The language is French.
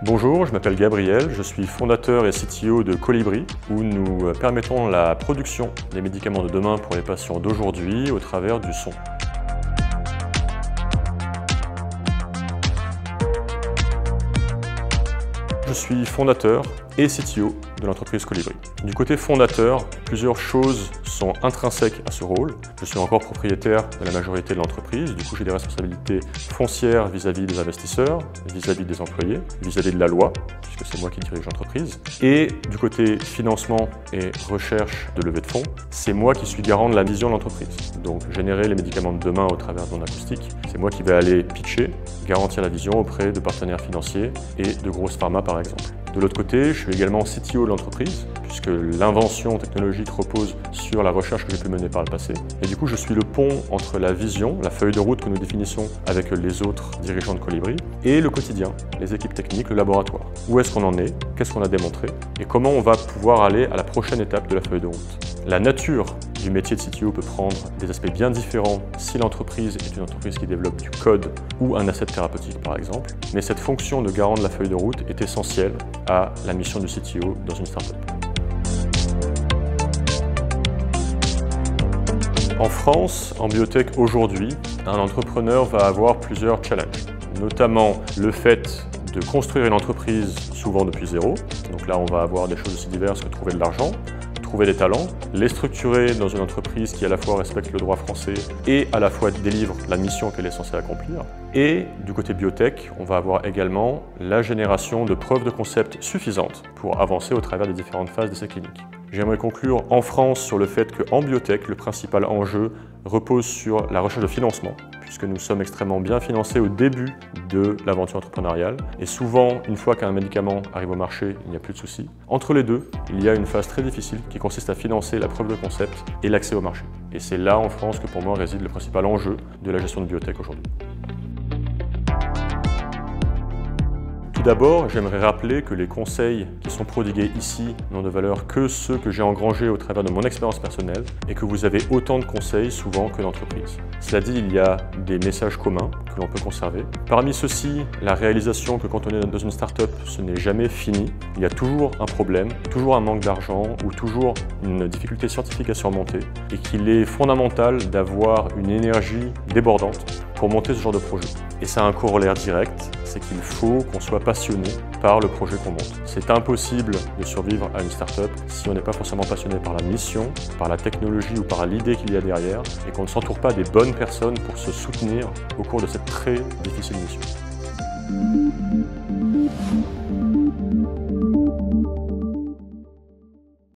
Bonjour, je m'appelle Gabriel, je suis fondateur et CTO de Colibri, où nous permettons la production des médicaments de demain pour les patients d'aujourd'hui au travers du son. Je suis fondateur et CTO de l'entreprise Colibri. Du côté fondateur, plusieurs choses sont intrinsèques à ce rôle. Je suis encore propriétaire de la majorité de l'entreprise, du coup j'ai des responsabilités foncières vis-à-vis des investisseurs, vis-à-vis des employés, vis-à-vis de la loi, puisque c'est moi qui dirige l'entreprise. Et du côté financement et recherche de levée de fonds, c'est moi qui suis garant de la vision de l'entreprise. Donc générer les médicaments de demain au travers de mon acoustique, c'est moi qui vais aller pitcher, garantir la vision auprès de partenaires financiers et de grosses pharma par exemple. De l'autre côté, je suis également CTO de l'entreprise, puisque l'invention technologique repose sur la recherche que j'ai pu mener par le passé. Et du coup, je suis le pont entre la vision, la feuille de route que nous définissons avec les autres dirigeants de Colibri, et le quotidien, les équipes techniques, le laboratoire. Où est-ce qu'on en est? Qu'est-ce qu'on a démontré? Et comment on va pouvoir aller à la prochaine étape de la feuille de route? La nature du métier de CTO peut prendre des aspects bien différents si l'entreprise est une entreprise qui développe du code ou un asset thérapeutique par exemple. Mais cette fonction de garant de la feuille de route est essentielle à la mission du CTO dans une startup. En France, en biotech aujourd'hui, un entrepreneur va avoir plusieurs challenges, notamment le fait de construire une entreprise souvent depuis zéro. Donc là, on va avoir des choses aussi diverses que trouver de l'argent, trouver des talents, les structurer dans une entreprise qui à la fois respecte le droit français et à la fois délivre la mission qu'elle est censée accomplir. Et du côté biotech, on va avoir également la génération de preuves de concept suffisantes pour avancer au travers des différentes phases d'essais cliniques. J'aimerais conclure en France sur le fait qu'en biotech, le principal enjeu repose sur la recherche de financement, puisque nous sommes extrêmement bien financés au début de l'aventure entrepreneuriale. Et souvent, une fois qu'un médicament arrive au marché, il n'y a plus de soucis. Entre les deux, il y a une phase très difficile qui consiste à financer la preuve de concept et l'accès au marché. Et c'est là en France que pour moi réside le principal enjeu de la gestion de biotech aujourd'hui. Tout d'abord, j'aimerais rappeler que les conseils qui sont prodigués ici n'ont de valeur que ceux que j'ai engrangés au travers de mon expérience personnelle et que vous avez autant de conseils souvent que d'entreprises. Cela dit, il y a des messages communs que l'on peut conserver. Parmi ceux-ci, la réalisation que quand on est dans une start-up, ce n'est jamais fini. Il y a toujours un problème, toujours un manque d'argent ou toujours une difficulté scientifique à surmonter et qu'il est fondamental d'avoir une énergie débordante pour monter ce genre de projet. Et ça a un corollaire direct, c'est qu'il faut qu'on soit passionné par le projet qu'on monte. C'est impossible de survivre à une start-up si on n'est pas forcément passionné par la mission, par la technologie ou par l'idée qu'il y a derrière et qu'on ne s'entoure pas des bonnes personnes pour se soutenir au cours de cette très difficile mission.